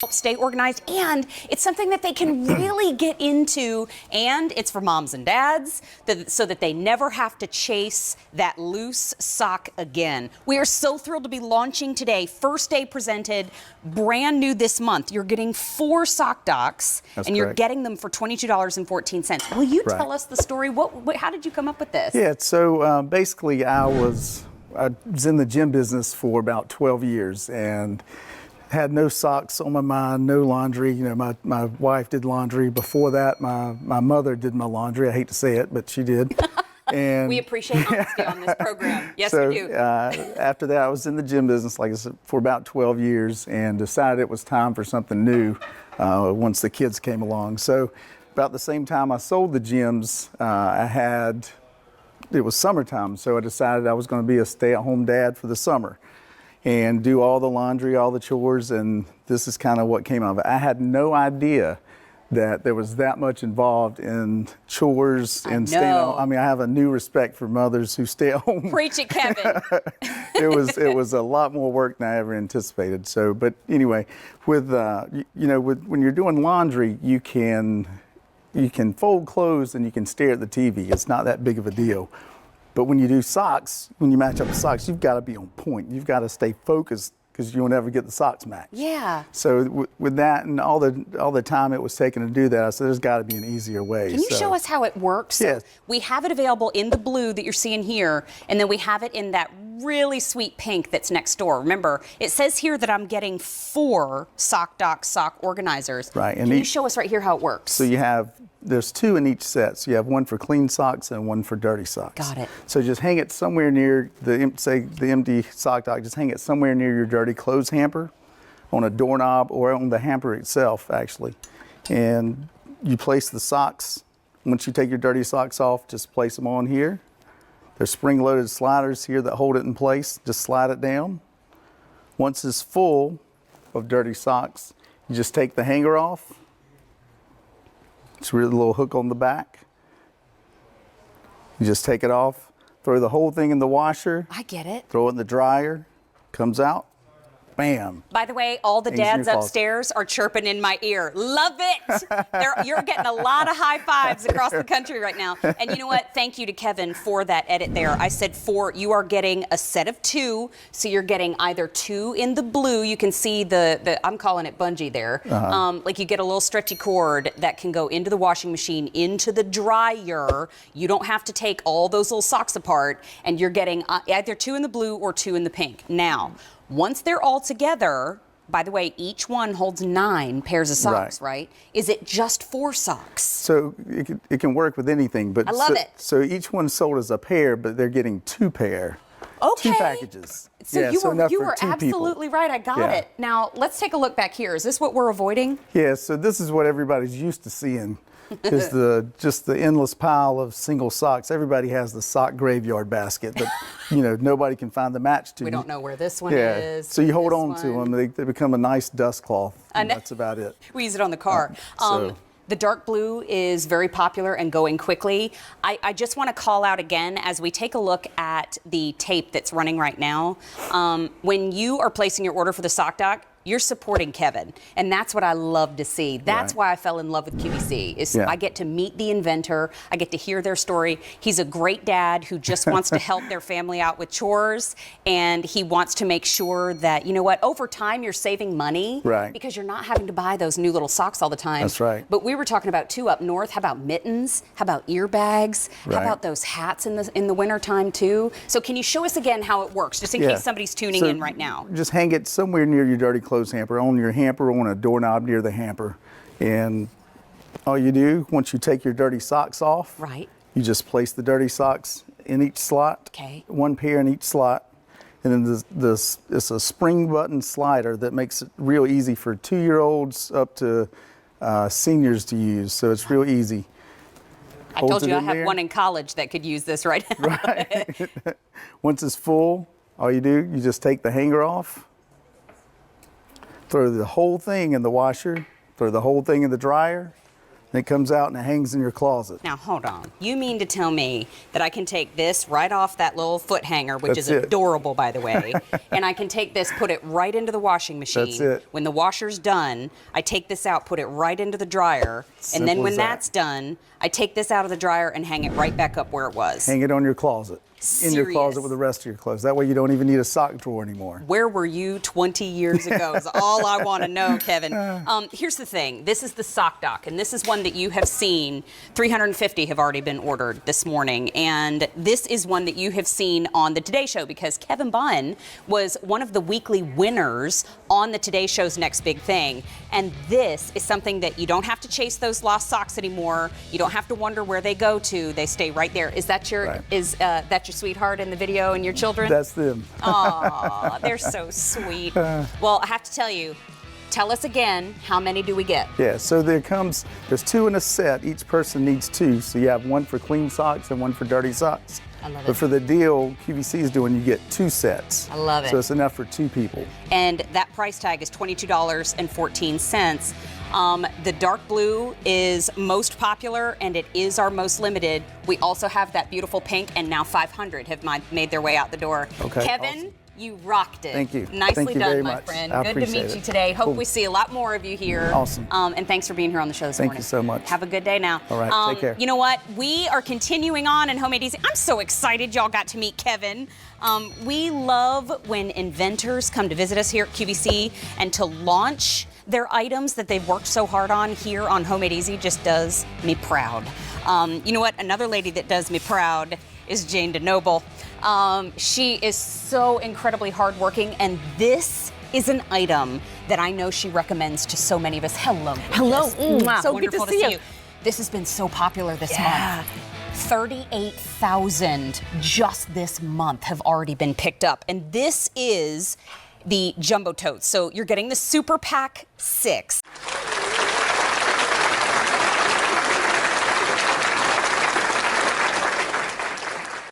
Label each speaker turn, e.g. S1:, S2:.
S1: help stay organized, and it's something that they can really get into, and it's for moms and dads so that they never have to chase that loose sock again. We are so thrilled to be launching today. First day presented, brand new this month. You're getting 4 SockDocks, and you're getting them for $22.14. Will you tell us the story? How did you come up with this?
S2: Yeah, so basically I was in the gym business for about 12 years and had no socks on my mind, no laundry. You know, my wife did laundry. Before that, my mother did my laundry. I hate to say it, but she did. And
S1: we appreciate honesty on this program. Yes, we do.
S2: After that, I was in the gym business, like I said, for about 12 years and decided it was time for something new once the kids came along. So about the same time I sold the gyms, it was summertime, so I decided I was going to be a stay-at-home dad for the summer and do all the laundry, all the chores, and this is kind of what came out of it. I had no idea that there was that much involved in chores and staying home. I mean, I have a new respect for mothers who stay at home.
S1: Preach it, Kevin.
S2: It was a lot more work than I ever anticipated. So, but anyway, when you're doing laundry, you can fold clothes and you can stare at the TV. It's not that big of a deal. But when you do socks, when you match up the socks, you've got to be on point. You've got to stay focused because you'll never get the socks matched.
S1: Yeah.
S2: So with that and all the time it was taken to do that, I said there's got to be an easier way.
S1: Can you show us how it works?
S2: Yes.
S1: So we have it available in the blue that you're seeing here, and then we have it in that really sweet pink that's next door. Remember, it says here that I'm getting 4 SockDock sock organizers.
S2: Right.
S1: Can you show us right here how it works?
S2: So there's 2 in each set. So you have one for clean socks and one for dirty socks.
S1: Got it.
S2: So just hang it somewhere near the empty SockDock. Just hang it somewhere near your dirty clothes hamper, on a doorknob or on the hamper itself, actually. And you place the socks. Once you take your dirty socks off, just place them on here. There's spring-loaded sliders here that hold it in place. Just slide it down. Once it's full of dirty socks, you just take the hanger off. It's a little hook on the back. You just take it off, throw the whole thing in the washer.
S1: I get it.
S2: Throw it in the dryer, comes out, bam.
S1: By the way, all the dads upstairs are chirping in my ear. Love it. You're getting a lot of high fives across the country right now. And you know what? Thank you to Kevin for that edit there. I said 4. You are getting a set of 2. So you're getting either 2 in the blue. You can see the I'm calling it bungee there. Like you get a little stretchy cord that can go into the washing machine, into the dryer. You don't have to take all those little socks apart. And you're getting either 2 in the blue or 2 in the pink. Now, once they're all together, by the way, each one holds 9 pairs of socks, right? Is it just 4 socks?
S2: So it can work with anything, but
S1: I love it.
S2: So each one's sold as a pair, but they're getting 2 pair.
S1: Okay.
S2: 2 packages.
S1: So
S2: yeah,
S1: you were absolutely right. I got it. Now let's take a look back here. Is this what we're avoiding?
S2: Yeah. So this is what everybody's used to seeing. Is just the endless pile of single socks. Everybody has the sock graveyard basket, but nobody can find the match to.
S1: We don't know where this one is.
S2: So you hold on to them. They become a nice dust cloth. And that's about it.
S1: We use it on the car. The dark blue is very popular and going quickly. I just want to call out again as we take a look at the tape that's running right now. When you are placing your order for the SockDock, you're supporting Kevin, and that's what I love to see. That's why I fell in love with QVC. I get to meet the inventor. I get to hear their story. He's a great dad who just wants to help their family out with chores, and he wants to make sure that, over time you're saving money because you're not having to buy those new little socks all the time.
S2: That's right.
S1: But we were talking about 2 up north. How about mittens? How about ear bags? How about those hats in the winter time too? So can you show us again how it works, just in case somebody's tuning in right now?
S2: Just hang it somewhere near your dirty clothes hamper, on your hamper, on a doorknob near the hamper. And all you do, once you take your dirty socks off, you just place the dirty socks in each slot, 1 pair in each slot. And then it's a spring button slider that makes it real easy for 2-year-olds up to seniors to use. So it's real easy.
S1: I told you I have one in college that could use this right now.
S2: Right. Once it's full, all you do, you just take the hanger off, throw the whole thing in the washer, throw the whole thing in the dryer, And it comes out and it hangs in your closet.
S1: Now, hold on. You mean to tell me that I can take this right off that little foot hanger, which is adorable, by the way, and I can take this, put it right into the washing machine.
S2: That's it.
S1: When the washer's done, I take this out, put it right into the dryer, and then when that's done, I take this out of the dryer and hang it right back up where it was.
S2: Hang it on your closet.
S1: Serious?
S2: In your closet with the rest of your clothes. That way you don't even need a sock drawer anymore.
S1: Where were you 20 years ago is all I want to know, Kevin. Here's the thing. This is the SockDock, and this is one that you have seen. 350 have already been ordered this morning, and this is one that you have seen on the Today Show because Kevin Bunn was one of the weekly winners on the Today Show's Next Big Thing. And this is something that you don't have to chase those lost socks anymore. You don't have to wonder where they go to. They stay right there. Is that your your sweetheart in the video and your children?
S2: That's them.
S1: Aw, they're so sweet. Well, I have to tell you, tell us again, how many do we get?
S2: Yeah, so there's 2 in a set. Each person needs 2. So you have one for clean socks and one for dirty socks.
S1: I love it.
S2: But for the deal QVC is doing, you get 2 sets.
S1: I love it.
S2: So it's enough for 2 people.
S1: And that price tag is $22.14. The dark blue is most popular, and it is our most limited. We also have that beautiful pink, and now 500 have made their way out the door.
S2: Okay,
S1: Kevin,
S2: awesome.
S1: You rocked it.
S2: Thank you.
S1: Nicely
S2: Thank you
S1: done,
S2: very
S1: my
S2: much.
S1: friend.
S2: I
S1: Good to
S2: appreciate
S1: meet you
S2: it.
S1: today. Hope
S2: Cool.
S1: we see a lot more of you here.
S2: Awesome.
S1: And thanks for being here on the show this morning.
S2: Thank you so much.
S1: Have a good day now.
S2: All right, take care.
S1: You know what? We are continuing on in Homemade Easy. I'm so excited y'all got to meet Kevin. We love when inventors come to visit us here at QVC, and to launch their items that they've worked so hard on here on Homemade Easy just does me proud. You know what? Another lady that does me proud is Jane DeNoble. She is so incredibly hardworking, and this is an item that I know she recommends to so many of us. Hello.
S3: Hello.
S1: So
S3: Wonderful
S1: good to see you. This has been so popular this month. 38,000 just this month have already been picked up, and this is the jumbo totes. So you're getting the Super Pack 6.